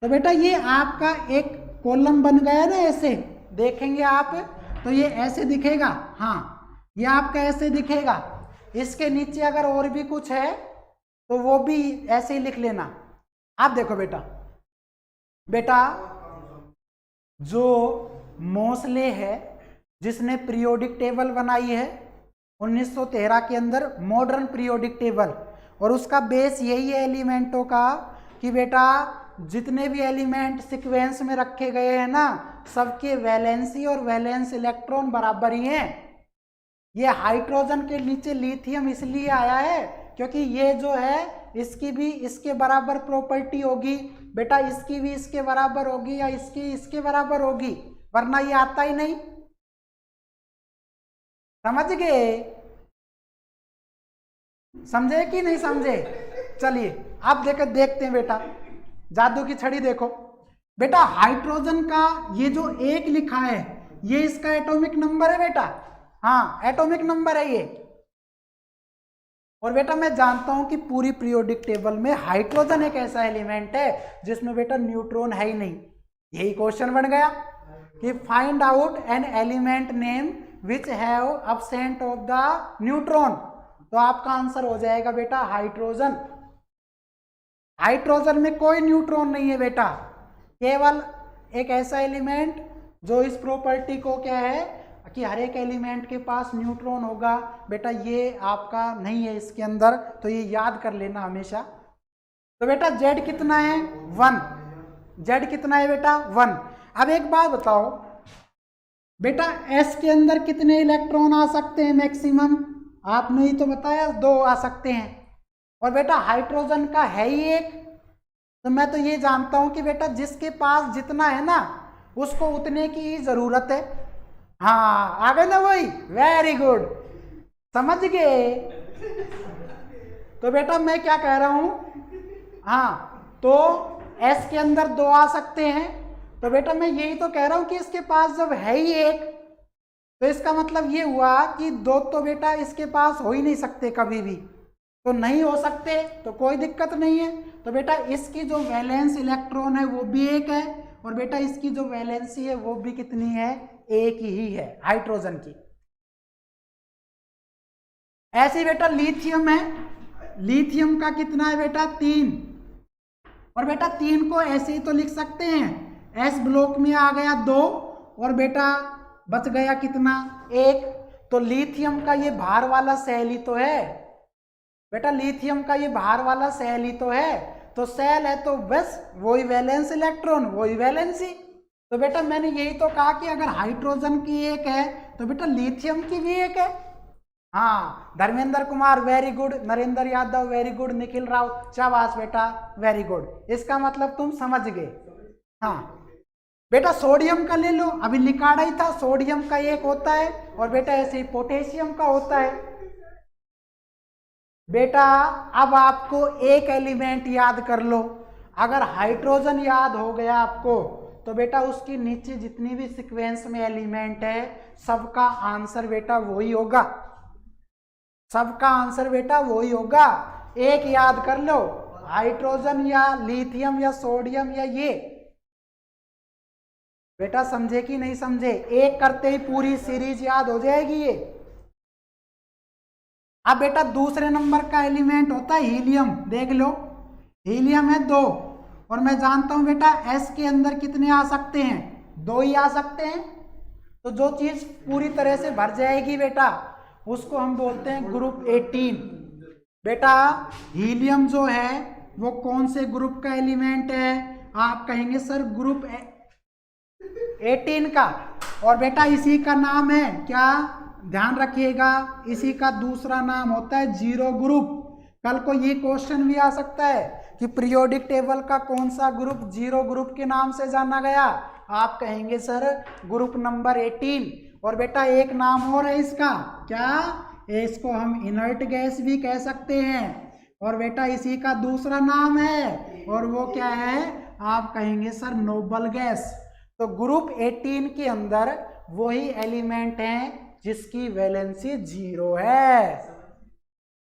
तो बेटा ये आपका एक कॉलम बन गया ना, ऐसे देखेंगे आप तो ये ऐसे दिखेगा। हाँ, ये आपका ऐसे दिखेगा। इसके नीचे अगर और भी कुछ है तो वो भी ऐसे ही लिख लेना। आप देखो बेटा जो मोस्ले है जिसने पीरियोडिक टेबल बनाई है 1913 के अंदर, मॉडर्न पीरियोडिक टेबल, और उसका बेस यही है एलिमेंटों का कि बेटा जितने भी एलिमेंट सीक्वेंस में रखे गए हैं ना, सबके वैलेंसी और वैलेंस इलेक्ट्रॉन बराबर ही हैं। ये हाइड्रोजन के नीचे लिथियम इसलिए आया है क्योंकि ये जो है इसकी भी इसके बराबर प्रॉपर्टी होगी बेटा, इसकी भी इसके बराबर होगी या इसकी इसके बराबर होगी, वरना ये आता ही नहीं। समझ गए? समझे कि नहीं समझे? चलिए अब देखते हैं बेटा, जादू की छड़ी देखो बेटा। हाइड्रोजन का ये जो 1 लिखा है ये इसका एटॉमिक नंबर है बेटा। हाँ, एटॉमिक नंबर है ये। और बेटा मैं जानता हूं कि पूरी पीरियोडिक टेबल में हाइड्रोजन एक ऐसा एलिमेंट है जिसमें बेटा न्यूट्रॉन है ही नहीं। यही क्वेश्चन बन गया कि find out an element name which have absent of the neutron. तो आपका आंसर हो जाएगा बेटा हाइड्रोजन। हाइड्रोजन में कोई न्यूट्रॉन नहीं है बेटा, केवल एक ऐसा एलिमेंट जो इस प्रॉपर्टी को क्या है कि हर एक एलिमेंट के पास न्यूट्रॉन होगा बेटा, ये आपका नहीं है इसके अंदर, तो ये याद कर लेना हमेशा। तो बेटा Z कितना है? 1। Z कितना है बेटा? 1। अब एक बात बताओ बेटा, S के अंदर कितने इलेक्ट्रॉन आ सकते हैं मैक्सिमम? आपने ही तो बताया 2 आ सकते हैं। और बेटा हाइड्रोजन का है ही 1, तो मैं तो ये जानता हूं कि बेटा जिसके पास जितना है ना उसको उतने की ही जरूरत है। हाँ, आ गए ना वही, वेरी गुड, समझ गए? तो बेटा मैं क्या कह रहा हूं, हाँ तो S के अंदर 2 आ सकते हैं, तो बेटा मैं यही तो कह रहा हूं कि इसके पास जब है ही 1 तो इसका मतलब ये हुआ कि 2 तो बेटा इसके पास हो ही नहीं सकते कभी भी, तो नहीं हो सकते तो कोई दिक्कत नहीं है। तो बेटा इसकी जो वैलेंस इलेक्ट्रॉन है वो भी 1 है और बेटा इसकी जो वैलेंसी है वो भी कितनी है? 1 ही है हाइड्रोजन की। ऐसे बेटा लिथियम है, लिथियम का कितना है बेटा? 3। और बेटा 3 को ऐसे ही तो लिख सकते हैं, S ब्लॉक में आ गया 2 और बेटा बच गया कितना? 1। तो लिथियम का ये भार वाला सेल ही तो है बेटा, लिथियम का ये भार वाला सेल ही तो है, तो सेल है तो बस वही वैलेंस इलेक्ट्रॉन वही वैलेंसी। तो बेटा मैंने यही तो कहा कि अगर हाइड्रोजन की 1 है तो बेटा लिथियम की भी 1 है। हाँ, Dharmendra Kumar very good, Narendra Yadav very good, Nikhil Rao शाबाश बेटा वेरी गुड। इसका मतलब तुम समझ गए। हाँ बेटा सोडियम का ले लो, अभी लिखाड़ा ही था, सोडियम का 1 होता है और बेटा ऐसे ही पोटेशियम का होता है। बेटा अब आपको एक एलिमेंट याद कर लो, अगर हाइड्रोजन याद हो गया आपको तो बेटा उसकी नीचे जितनी भी सीक्वेंस में एलिमेंट है सबका आंसर बेटा वही होगा, सबका आंसर बेटा वही होगा। एक याद कर लो, हाइड्रोजन या लिथियम या सोडियम या ये। बेटा समझे कि नहीं समझे? एक करते ही पूरी सीरीज याद हो जाएगी ये। अब बेटा दूसरे नंबर का एलिमेंट होता है हीलियम, देख लो हीलियम है 2 और मैं जानता हूं बेटा S के अंदर कितने आ सकते हैं? 2 ही आ सकते हैं। तो जो चीज पूरी तरह से भर जाएगी बेटा उसको हम बोलते हैं ग्रुप 18। बेटा हीलियम जो है वो कौन से ग्रुप का एलिमेंट है? आप कहेंगे सर ग्रुप 18 का, और बेटा इसी का नाम है क्या? ध्यान रखिएगा, इसी का दूसरा नाम होता है 0 ग्रुप। कल को ये क्वेश्चन भी आ सकता है कि पीरियोडिक टेबल का कौन सा ग्रुप 0 ग्रुप के नाम से जाना गया? आप कहेंगे सर ग्रुप नंबर 18। और बेटा एक और है इसका, क्या? इसको हम इनर्ट गैस भी कह सकते हैं और बेटा इसी का दूसरा नाम है और वो क्या है? आप कहेंगे सर नोबल गैस। तो ग्रुप 18 के अंदर वही एलिमेंट हैं जिसकी वैलेंसी 0 है।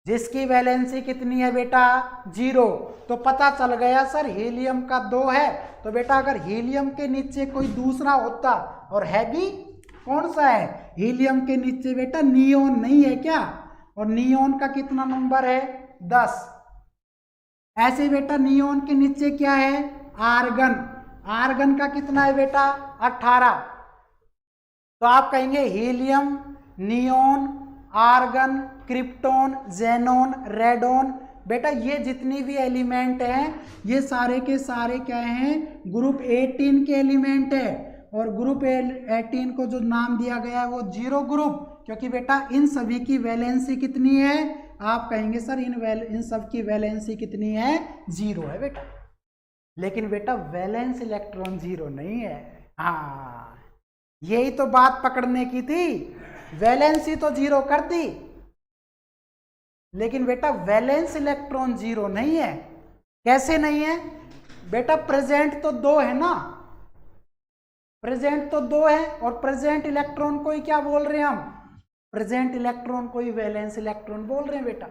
जिसकी वैलेंसी कितनी है बेटा? 0। तो पता चल गया सर हीलियम का 2 है। तो बेटा अगर हीलियम के नीचे कोई दूसरा होता, और है भी, कौन सा है? हीलियम के नीचे बेटा नियोन नहीं है क्या? और नियोन का कितना नंबर है? 10। ऐसे बेटा नियोन के नीचे क्या है? आर्गन। आर्गन का कितना है बेटा? 18। तो आप कहेंगे helium, neon, argon, krypton, xenon, radon. बेटा ये जितनी भी एलिमेंट हैं ये सारे के सारे क्या हैं? ग्रुप 18 के एलिमेंट है। और ग्रुप 18 को जो नाम दिया गया है वो 0 ग्रुप, क्योंकि बेटा इन सभी की वैलेंसी कितनी है? आप कहेंगे सर इन सब की वैलेंसी कितनी है? 0 है बेटा। लेकिन बेटा वैलेंस इलेक्ट्रॉन 0 नहीं है। हाँ, यही तो बात पकड़ने की थी। वैलेंसी तो 0 कर दी, लेकिन बेटा वैलेंस इलेक्ट्रॉन 0 नहीं है। कैसे नहीं है बेटा? प्रेजेंट तो 2 है ना, प्रेजेंट तो 2 है, और प्रेजेंट इलेक्ट्रॉन को ही क्या बोल रहे हैं हम? प्रेजेंट इलेक्ट्रॉन को ही वैलेंस इलेक्ट्रॉन बोल रहे हैं बेटा।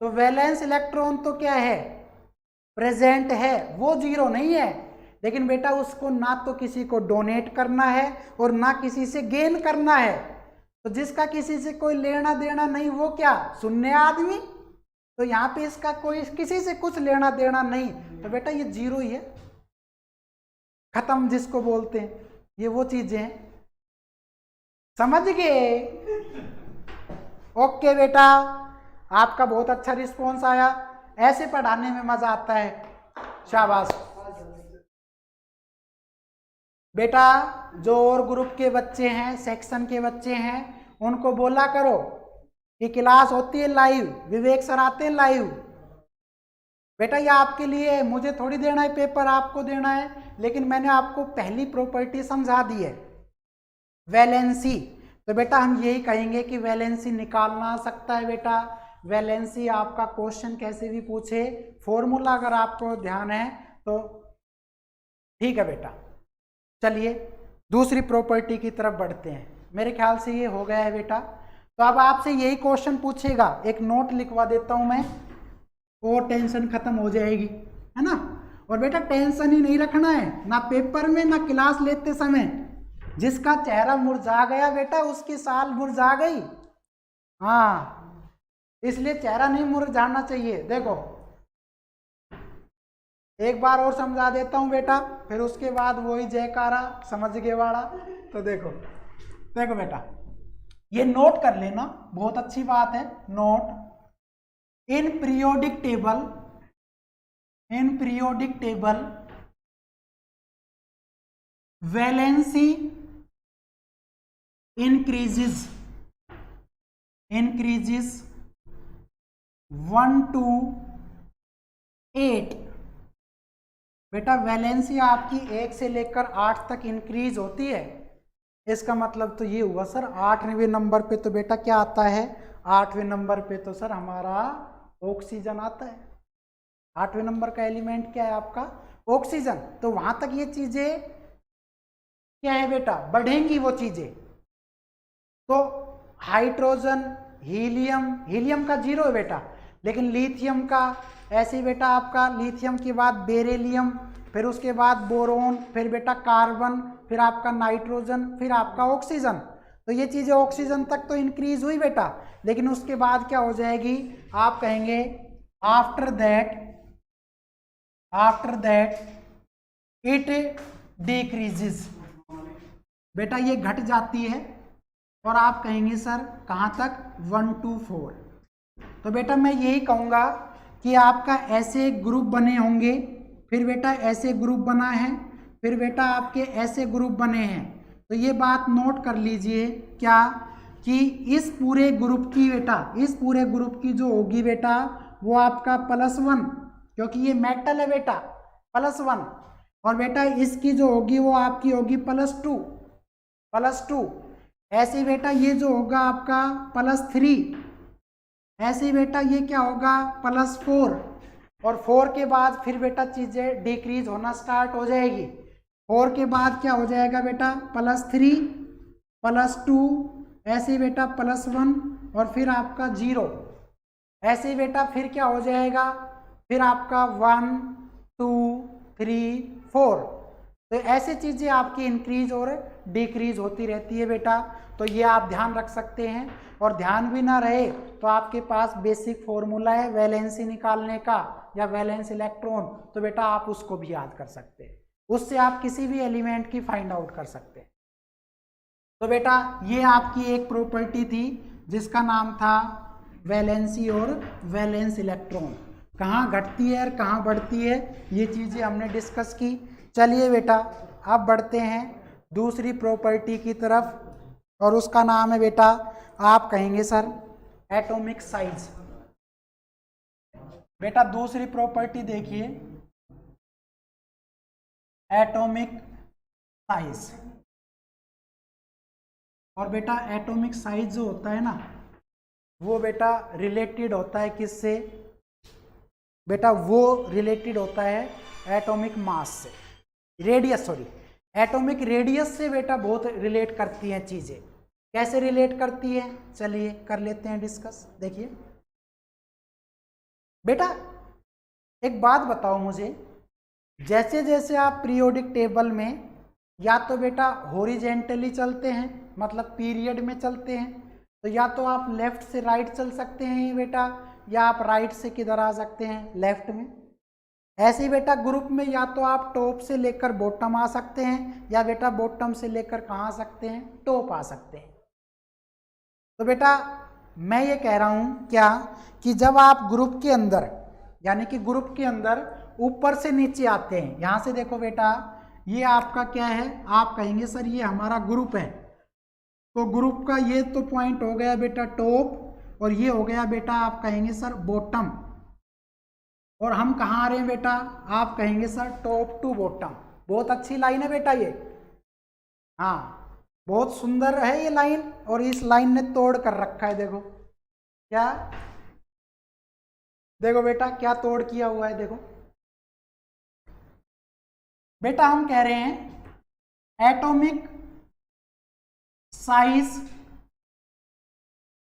तो वैलेंस इलेक्ट्रॉन तो क्या है? प्रेजेंट है, वो 0 नहीं है। लेकिन बेटा उसको ना तो किसी को डोनेट करना है और ना किसी से गेन करना है। तो जिसका किसी से कोई लेना देना नहीं वो क्या? शून्य आदमी। तो यहाँ पे इसका कोई किसी से कुछ लेना देना नहीं, तो बेटा ये 0 ही है। खत्म जिसको बोलते हैं, ये वो चीजें हैं। समझ गए? ओके बेटा, आपका बहुत अच्छा रिस्पॉन्स आया। ऐसे पढ़ाने में मजा आता है। शाबाश बेटा। जो और ग्रुप के बच्चे हैं, सेक्शन के बच्चे हैं, उनको बोला करो कि क्लास होती है लाइव, विवेक सर आते हैं लाइव। बेटा ये आपके लिए, मुझे थोड़ी देना है पेपर, आपको देना है। लेकिन मैंने आपको पहली प्रॉपर्टी समझा दी है, वैलेंसी। तो बेटा हम यही कहेंगे कि वैलेंसी निकालना आ सकता है बेटा। वैलेंसी आपका क्वेश्चन कैसे भी पूछे, फॉर्मूला अगर आपको ध्यान है तो ठीक है बेटा। चलिए दूसरी प्रॉपर्टी की तरफ बढ़ते हैं। मेरे ख्याल से ये हो गया है बेटा। तो अब आपसे यही क्वेश्चन पूछेगा, एक नोट लिखवा देता हूं मैं, और टेंशन खत्म हो जाएगी, है ना। और बेटा टेंशन ही नहीं रखना है, ना पेपर में ना क्लास लेते समय। जिसका चेहरा मुरझा गया बेटा उसकी साल मुरझा गई। हाँ, इसलिए चेहरा नहीं मुरझाना चाहिए। देखो एक बार और समझा देता हूं बेटा, फिर उसके बाद वही जयकारा समझ गए वाला। तो देखो देखो बेटा, ये नोट कर लेना, बहुत अच्छी बात है। Note in periodic table valency increases 1 to 8। बेटा वैलेंसी आपकी 1 से लेकर 8 तक इंक्रीज होती है। इसका मतलब तो ये हुआ सर 8वें नंबर पे तो बेटा क्या आता है? 8वें नंबर पे तो सर हमारा ऑक्सीजन आता है। 8वें नंबर का एलिमेंट क्या है आपका? ऑक्सीजन। तो वहां तक ये चीजें क्या है बेटा? बढ़ेंगी वो चीजें। तो हाइड्रोजन, हीलियम का 0 है बेटा, लेकिन लिथियम का ऐसे ही बेटा, आपका लिथियम के बाद बेरिलियम, फिर उसके बाद बोरोन, फिर बेटा कार्बन, फिर आपका नाइट्रोजन, फिर आपका ऑक्सीजन। तो ये चीजें ऑक्सीजन तक तो इंक्रीज हुई बेटा, लेकिन उसके बाद क्या हो जाएगी? आप कहेंगे आफ्टर दैट इट डिक्रीजेस। बेटा ये घट जाती है, और आप कहेंगे सर कहाँ तक? 1 to 4। तो बेटा मैं यही कहूँगा कि आपका ऐसे ग्रुप बने होंगे, फिर बेटा ऐसे ग्रुप बना है, फिर बेटा आपके ऐसे ग्रुप बने हैं। तो ये बात नोट कर लीजिए क्या, कि इस पूरे ग्रुप की बेटा, इस पूरे ग्रुप की जो होगी बेटा वो आपका +1, क्योंकि ये मेटल है बेटा, +1। और बेटा इसकी जो होगी वो आपकी होगी +2। ऐसे बेटा ये जो होगा आपका +3। ऐसे बेटा ये क्या होगा? +4। और 4 के बाद फिर बेटा चीजें डिक्रीज होना स्टार्ट हो जाएगी। 4 के बाद क्या हो जाएगा बेटा +3 +2 ऐसे बेटा +1 और फिर आपका 0 ऐसे बेटा फिर क्या हो जाएगा फिर आपका 1 2 3 4। तो ऐसे चीजें आपकी इंक्रीज और डिक्रीज होती रहती है बेटा। तो ये आप ध्यान रख सकते हैं। और ध्यान भी ना रहे तो आपके पास बेसिक फॉर्मूला है वैलेंसी निकालने का या वैलेंस इलेक्ट्रॉन, तो बेटा आप उसको भी याद कर सकते हैं, उससे आप किसी भी एलिमेंट की फाइंड आउट कर सकते हैं। तो बेटा ये आपकी एक प्रॉपर्टी थी जिसका नाम था वैलेंसी और वैलेंस इलेक्ट्रॉन, कहाँ घटती है और कहाँ बढ़ती है, ये चीज़ें हमने डिस्कस की। चलिए बेटा अब बढ़ते हैं दूसरी प्रॉपर्टी की तरफ, और उसका नाम है बेटा, आप कहेंगे सर एटॉमिक साइज। बेटा दूसरी प्रॉपर्टी देखिए एटॉमिक साइज। और बेटा एटॉमिक साइज जो होता है ना वो बेटा रिलेटेड होता है किससे बेटा, वो रिलेटेड होता है एटॉमिक मास से, रेडियस सॉरी एटॉमिक रेडियस से बेटा बहुत रिलेट करती हैं चीजें। कैसे रिलेट करती है चलिए कर लेते हैं डिस्कस। देखिए बेटा एक बात बताओ मुझे, जैसे जैसे आप पीरियोडिक टेबल में या तो बेटा हॉरिजेंटली चलते हैं मतलब पीरियड में चलते हैं, तो या तो आप लेफ्ट से राइट चल सकते हैं बेटा, या आप राइट से किधर आ सकते हैं लेफ्ट में। ऐसे ही बेटा ग्रुप में या तो आप टॉप से लेकर बॉटम आ सकते हैं या बेटा बॉटम से लेकर कहाँ आ सकते हैं टॉप आ सकते हैं। तो बेटा मैं ये कह रहा हूँ क्या कि जब आप ग्रुप के अंदर यानी कि ग्रुप के अंदर ऊपर से नीचे आते हैं, यहाँ से देखो बेटा ये आपका क्या है, आप कहेंगे सर ये हमारा ग्रुप है, तो ग्रुप का ये तो पॉइंट हो गया बेटा टॉप और ये हो गया बेटा आप कहेंगे सर बॉटम। और हम कहाँ आ रहे हैं बेटा, आप कहेंगे सर टॉप टू बॉटम। बहुत अच्छी लाइन है बेटा ये, हाँ बहुत सुंदर है ये लाइन, और इस लाइन ने तोड़ कर रखा है। देखो क्या, देखो बेटा क्या तोड़ किया हुआ है। देखो बेटा हम कह रहे हैं एटॉमिक साइज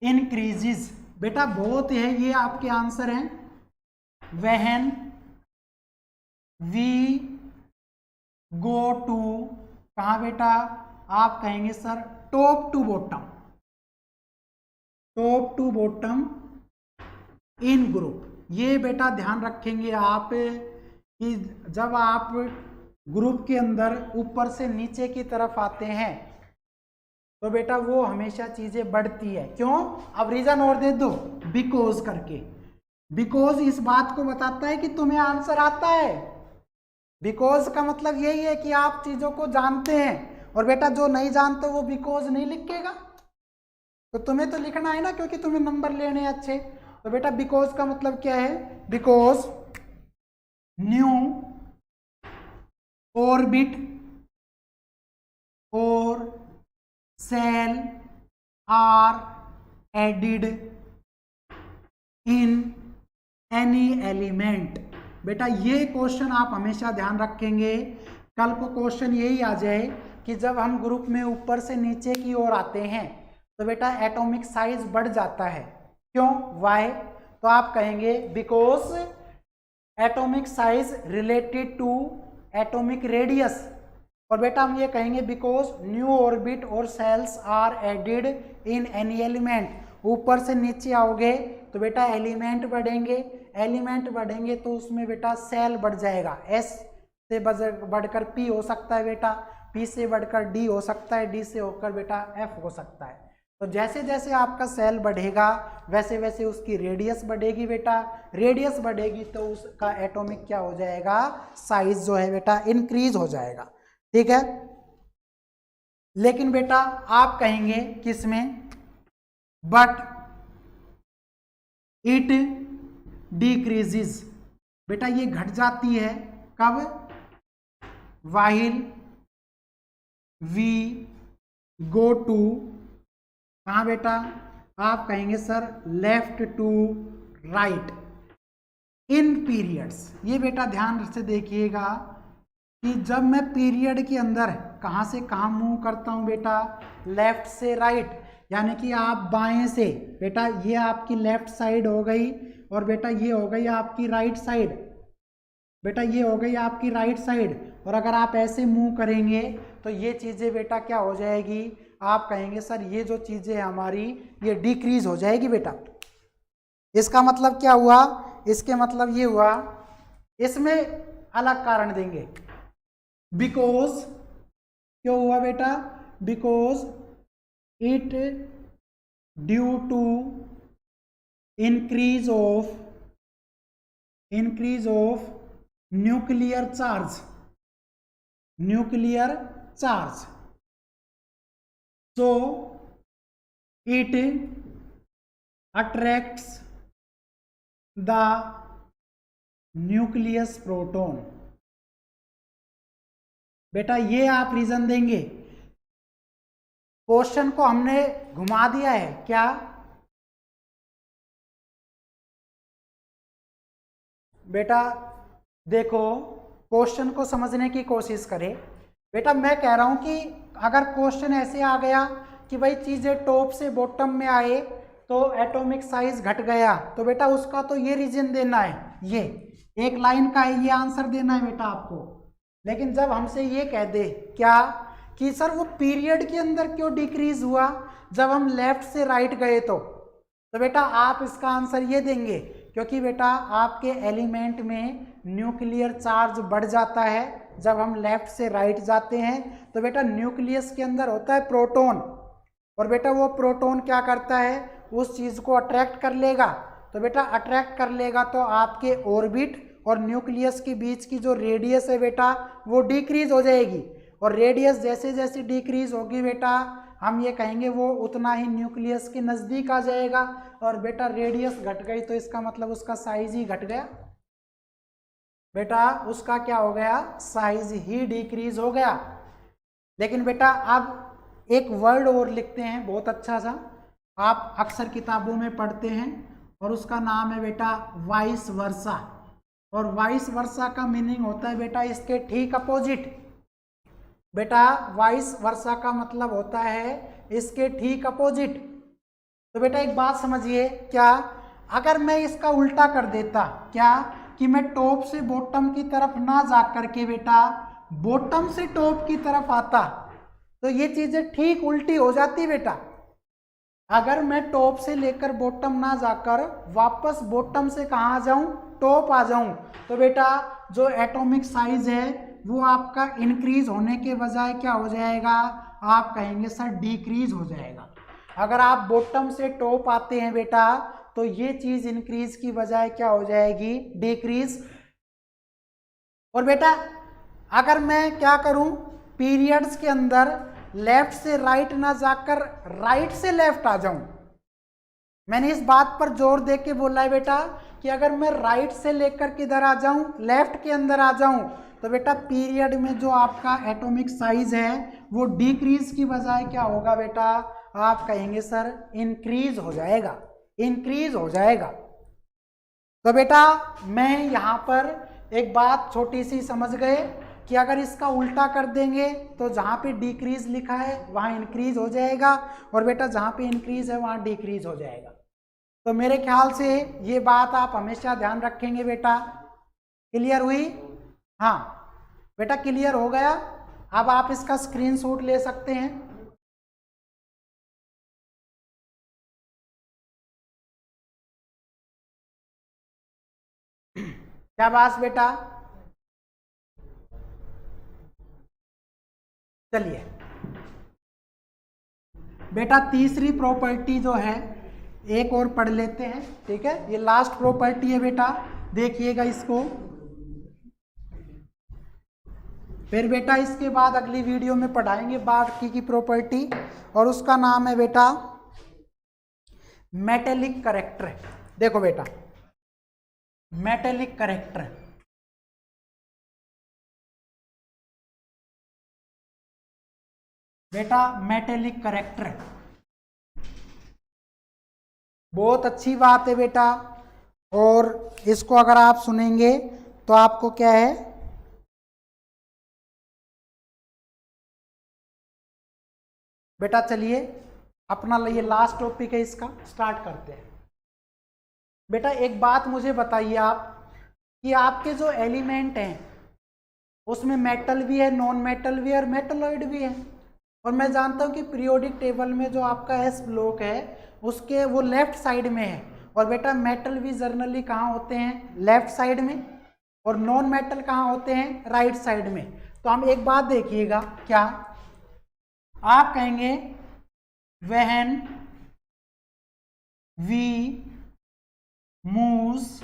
इंक्रीजेस। बेटा बहुत है ये आपके आंसर हैं, व्हेन वी गो टू कहाँ बेटा, आप कहेंगे sir top to bottom, top to bottom in group. ये बेटा ध्यान रखेंगे आप कि जब आप ग्रुप के अंदर ऊपर से नीचे की तरफ आते हैं तो बेटा वो हमेशा चीजें बढ़ती है। क्यों, अब रीजन और दे दो, बिकॉज करके। बिकॉज इस बात को बताता है कि तुम्हें आंसर आता है। बिकॉज का मतलब यही है कि आप चीजों को जानते हैं, और बेटा जो नहीं जानते वो बिकॉज नहीं लिखेगा, तो तुम्हें तो लिखना है ना क्योंकि तुम्हें नंबर लेने हैं अच्छे। तो बेटा बिकॉज का मतलब क्या है, बिकॉज न्यू ऑर्बिट और shell are added in any element. बेटा ये क्वेश्चन आप हमेशा ध्यान रखेंगे, कल को क्वेश्चन यही आ जाए कि जब हम ग्रुप में ऊपर से नीचे की ओर आते हैं तो बेटा एटॉमिक साइज बढ़ जाता है। क्यों, वाई, तो आप कहेंगे because atomic size related to atomic radius. और बेटा हम ये कहेंगे बिकॉज न्यू ऑर्बिट और shells are added in any element. ऊपर से नीचे आओगे तो बेटा एलिमेंट बढ़ेंगे, एलिमेंट बढ़ेंगे तो उसमें बेटा सेल बढ़ जाएगा। एस से बढ़कर पी हो सकता है बेटा, पी से बढ़कर डी हो सकता है, डी से होकर बेटा एफ हो सकता है। तो जैसे जैसे आपका सेल बढ़ेगा वैसे वैसे उसकी रेडियस बढ़ेगी बेटा, रेडियस बढ़ेगी तो उसका एटॉमिक क्या हो जाएगा, साइज जो है बेटा इंक्रीज हो जाएगा। ठीक है, लेकिन बेटा आप कहेंगे किसमें, बट इट डिक्रीजेस। बेटा ये घट जाती है कब, व्हाइल वी गो टू कहाँ बेटा, आप कहेंगे sir left to right in periods. ये बेटा ध्यान से देखिएगा, कि जब मैं पीरियड के अंदर कहाँ से कहाँ मूव करता हूँ बेटा, लेफ्ट से राइट, यानी कि आप बाएं से, बेटा ये आपकी लेफ्ट साइड हो गई और बेटा ये हो गई आपकी राइट साइड, बेटा ये हो गई आपकी राइट साइड। और अगर आप ऐसे मूव करेंगे तो ये चीज़ें बेटा क्या हो जाएगी, आप कहेंगे सर ये जो चीज़ें हमारी ये डिक्रीज हो जाएगी बेटा। इसका मतलब क्या हुआ, इसके मतलब ये हुआ, इसमें अलग कारण देंगे, बिकॉज क्यों हुआ बेटा, because it due to increase of nuclear charge, nuclear charge, so it attracts the nucleus proton। बेटा ये आप रीजन देंगे, क्वेश्चन को हमने घुमा दिया है क्या, बेटा देखो क्वेश्चन को समझने की कोशिश करें। बेटा मैं कह रहा हूं कि अगर क्वेश्चन ऐसे आ गया कि भाई चीजें टॉप से बॉटम में आए तो एटॉमिक साइज घट गया, तो बेटा उसका तो ये रीजन देना है, ये एक लाइन का है, ये आंसर देना है बेटा आपको। लेकिन जब हमसे ये कह दे क्या कि सर वो पीरियड के अंदर क्यों डिक्रीज हुआ, जब हम लेफ्ट से राइट गए तो बेटा आप इसका आंसर ये देंगे क्योंकि बेटा आपके एलिमेंट में न्यूक्लियर चार्ज बढ़ जाता है जब हम लेफ्ट से राइट जाते हैं। तो बेटा न्यूक्लियस के अंदर होता है प्रोटॉन, और बेटा वो प्रोटॉन क्या करता है, उस चीज़ को अट्रैक्ट कर लेगा। तो बेटा अट्रैक्ट कर लेगा तो आपके ऑर्बिट और न्यूक्लियस के बीच की जो रेडियस है बेटा वो डिक्रीज हो जाएगी, और रेडियस जैसे जैसे डिक्रीज होगी बेटा हम ये कहेंगे वो उतना ही न्यूक्लियस के नज़दीक आ जाएगा। और बेटा रेडियस घट गई तो इसका मतलब उसका साइज ही घट गया, बेटा उसका क्या हो गया, साइज ही डिक्रीज हो गया। लेकिन बेटा अब एक वर्ड और लिखते हैं बहुत अच्छा सा, आप अक्सर किताबों में पढ़ते हैं, और उसका नाम है बेटा वाइस वर्सा। और वाइस वर्सा का मीनिंग होता है बेटा इसके ठीक अपोजिट। बेटा वाइस वर्सा का मतलब होता है इसके ठीक अपोजिट। तो बेटा एक बात समझिए, क्या अगर मैं इसका उल्टा कर देता, क्या कि मैं टॉप से बॉटम की तरफ ना जा करके बेटा बॉटम से टॉप की तरफ आता, तो ये चीजें ठीक उल्टी हो जाती बेटा। अगर मैं टॉप से लेकर बॉटम ना जाकर वापस बॉटम से कहाँ आ जाऊं, टॉप आ जाऊं, तो बेटा जो एटॉमिक साइज है वो आपका इंक्रीज होने के बजाय क्या हो जाएगा, आप कहेंगे सर डिक्रीज हो जाएगा। अगर आप बॉटम से टॉप आते हैं बेटा तो ये चीज इंक्रीज की बजाय क्या हो जाएगी, डिक्रीज। और बेटा अगर मैं क्या करूं, पीरियड्स के अंदर लेफ्ट से राइट ना जाकर राइट से लेफ्ट आ जाऊं, मैंने इस बात पर जोर दे के बोला है बेटा कि अगर मैं राइट से लेकर किधर आ जाऊं, लेफ्ट के अंदर आ जाऊं, तो बेटा पीरियड में जो आपका एटॉमिक साइज है वो डिक्रीज की बजाय क्या होगा बेटा, आप कहेंगे सर इंक्रीज हो जाएगा, इंक्रीज हो जाएगा। तो बेटा मैं यहाँ पर एक बात छोटी सी समझ गए कि अगर इसका उल्टा कर देंगे तो जहाँ पे डिक्रीज लिखा है वहाँ इंक्रीज हो जाएगा, और बेटा जहाँ पे इंक्रीज है वहाँ डिक्रीज हो जाएगा। तो मेरे ख्याल से ये बात आप हमेशा ध्यान रखेंगे बेटा। क्लियर हुई? हाँ बेटा क्लियर हो गया। अब आप इसका स्क्रीनशॉट ले सकते हैं। क्या बात बेटा, चलिए बेटा तीसरी प्रॉपर्टी जो है एक और पढ़ लेते हैं, ठीक है। ये लास्ट प्रॉपर्टी है बेटा, देखिएगा इसको। फिर बेटा इसके बाद अगली वीडियो में पढ़ाएंगे बाकी की प्रॉपर्टी, और उसका नाम है बेटा मेटेलिक करेक्टर। देखो बेटा मेटेलिक करेक्टर, बेटा मेटेलिक करेक्टर बहुत अच्छी बात है बेटा, और इसको अगर आप सुनेंगे तो आपको क्या है, बेटा चलिए अपना ये लास्ट टॉपिक है, इसका स्टार्ट करते हैं। बेटा एक बात मुझे बताइए आप कि आपके जो एलिमेंट हैं उसमें मेटल भी है, नॉन मेटल भी है और मेटलॉइड भी है। और मैं जानता हूं कि पीरियोडिक टेबल में जो आपका एस ब्लॉक है उसके वो लेफ्ट साइड में है। और बेटा मेटल भी जर्नली कहाँ होते हैं? लेफ्ट साइड में। और नॉन मेटल कहाँ होते हैं? राइट साइड में। तो हम एक बात देखिएगा, क्या आप कहेंगे व्हेन वी मूव्स,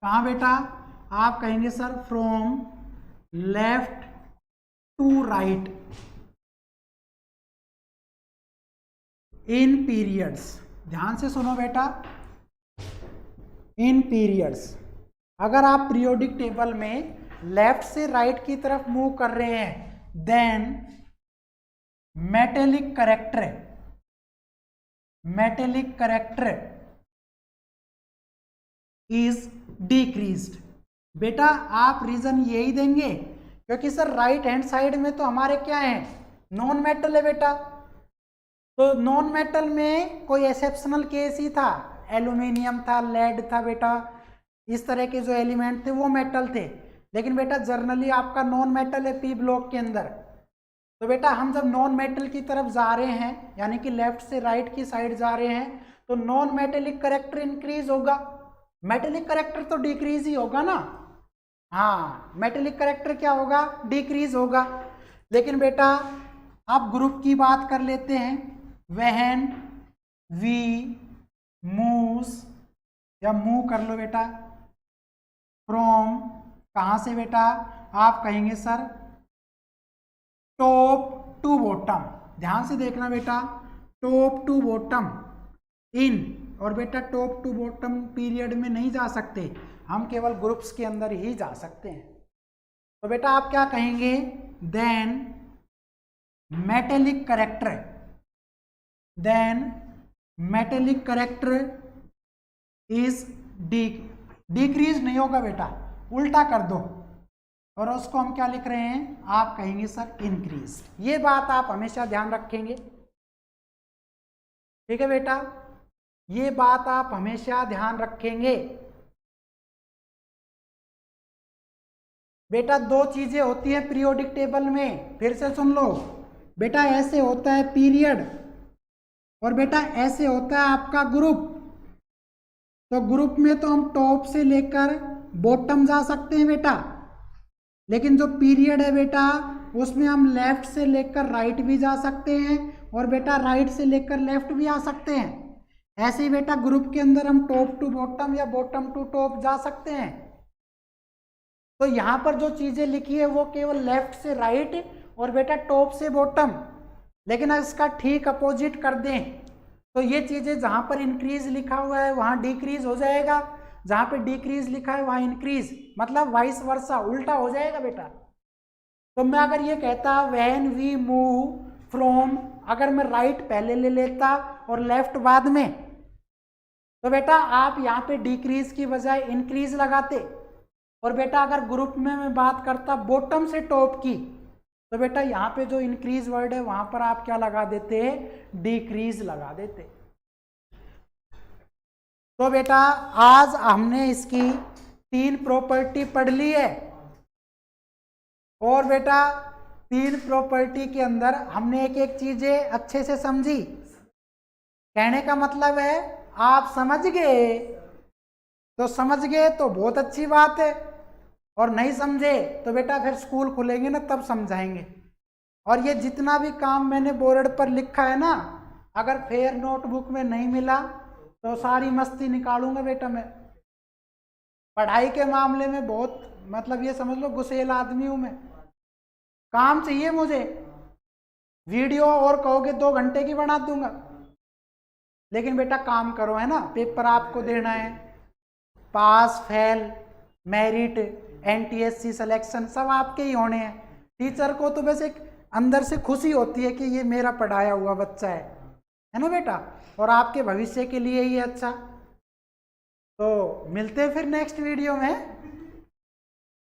कहाँ बेटा? आप कहेंगे sir from left to right in periods. ध्यान से सुनो बेटा, इन पीरियड्स। अगर आप पीरियोडिक टेबल में लेफ्ट से राइट की तरफ मूव कर रहे हैं then metallic character is decreased. बेटा आप रीजन यही देंगे क्योंकि सर राइट हैंड साइड में तो हमारे क्या है? नॉन मेटल है बेटा। तो नॉन मेटल में कोई एक्सेप्शनल केस ही था, एल्यूमिनियम था, लेड था बेटा, इस तरह के जो एलिमेंट थे वो मेटल थे। लेकिन बेटा जर्नली आपका नॉन मेटल है पी ब्लॉक के अंदर। तो बेटा हम जब नॉन मेटल की तरफ जा रहे हैं यानी कि लेफ्ट से राइट की साइड जा रहे हैं तो नॉन मेटेलिक करेक्टर इंक्रीज होगा, मेटेलिक करेक्टर तो डिक्रीज ही होगा ना। हाँ, मेटेलिक करेक्टर क्या होगा? डिक्रीज होगा। लेकिन बेटा आप ग्रुप की बात कर लेते हैं, व्हेन वी मूव्स, या मूव कर लो बेटा फ्रॉम, कहाँ से बेटा? आप कहेंगे सर टॉप टू बॉटम। ध्यान से देखना बेटा, टॉप टू बॉटम इन। और बेटा टॉप टू बॉटम पीरियड में नहीं जा सकते, हम केवल ग्रुप्स के अंदर ही जा सकते हैं। तो बेटा आप क्या कहेंगे? Then metallic character is decrease नहीं होगा बेटा, उल्टा कर दो और उसको हम क्या लिख रहे हैं? आप कहेंगे सर इंक्रीज। ये बात आप हमेशा ध्यान रखेंगे, ठीक है बेटा, ये बात आप हमेशा ध्यान रखेंगे। बेटा दो चीजें होती हैं पीरियोडिक टेबल में, फिर से सुन लो बेटा, ऐसे होता है पीरियड और बेटा ऐसे होता है आपका ग्रुप। तो ग्रुप में तो हम टॉप से लेकर बॉटम जा सकते हैं बेटा, लेकिन जो पीरियड है बेटा उसमें हम लेफ्ट से लेकर राइट भी जा सकते हैं और बेटा राइट से लेकर लेफ्ट भी आ सकते हैं। ऐसे ही बेटा ग्रुप के अंदर हम टॉप टू बॉटम या बॉटम टू टॉप जा सकते हैं। तो यहाँ पर जो चीजें लिखी है वो केवल लेफ्ट से राइट और बेटा टॉप से बॉटम, लेकिन इसका ठीक अपोजिट कर दें तो ये चीजें जहां पर इंक्रीज लिखा हुआ है वहां डिक्रीज हो जाएगा, जहां पे डिक्रीज लिखा है वहां इंक्रीज, मतलब वाइस वर्सा, उल्टा हो जाएगा बेटा। तो मैं अगर ये कहता व्हेन वी मूव फ्रॉम, अगर मैं राइट पहले ले लेता और लेफ्ट बाद में, तो बेटा आप यहाँ पे डिक्रीज की बजाय इंक्रीज लगाते। और बेटा अगर ग्रुप में मैं बात करता बॉटम से टॉप की, तो बेटा यहाँ पे जो इंक्रीज वर्ड है वहां पर आप क्या लगा देते? डिक्रीज लगा देते। तो बेटा आज हमने इसकी 3 प्रॉपर्टी पढ़ ली है और बेटा 3 प्रॉपर्टी के अंदर हमने एक एक चीजें अच्छे से समझी। कहने का मतलब है आप समझ गए तो बहुत अच्छी बात है, और नहीं समझे तो बेटा फिर स्कूल खुलेंगे ना तब समझाएंगे। और ये जितना भी काम मैंने बोर्ड पर लिखा है ना, अगर फेयर नोटबुक में नहीं मिला तो सारी मस्ती निकालूंगा बेटा मैं। पढ़ाई के मामले में बहुत मतलब ये समझ लो गुस्सेल आदमी हूं मैं, काम चाहिए मुझे। वीडियो और कहोगे 2 घंटे की बना दूंगा, लेकिन बेटा काम करो, है ना, पेपर आपको देना है, pass fail merit NTSC selection सब आपके ही होने हैं। टीचर को तो बस एक अंदर से खुशी होती है कि ये मेरा पढ़ाया हुआ बच्चा है ना बेटा, और आपके भविष्य के लिए ही अच्छा। तो मिलते हैं फिर नेक्स्ट वीडियो में,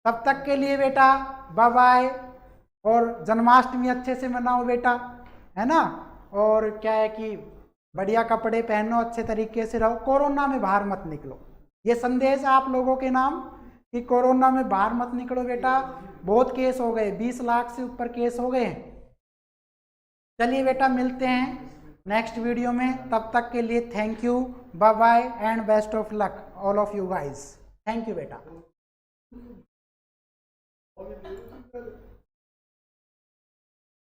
तब तक के लिए बेटा बाय बाय, और जन्माष्टमी अच्छे से मनाओ बेटा, है ना। और क्या है कि बढ़िया कपड़े पहनो, अच्छे तरीके से रहो, कोरोना में बाहर मत निकलो। ये संदेश आप लोगों के नाम कि कोरोना में बाहर मत निकलो बेटा। बहुत केस हो गए, 20 लाख से ऊपर केस हो गए। चलिए बेटा, मिलते हैं नेक्स्ट वीडियो में। तब तक के लिए thank you, bye bye and best of luck all of you guys. Thank you बेटा।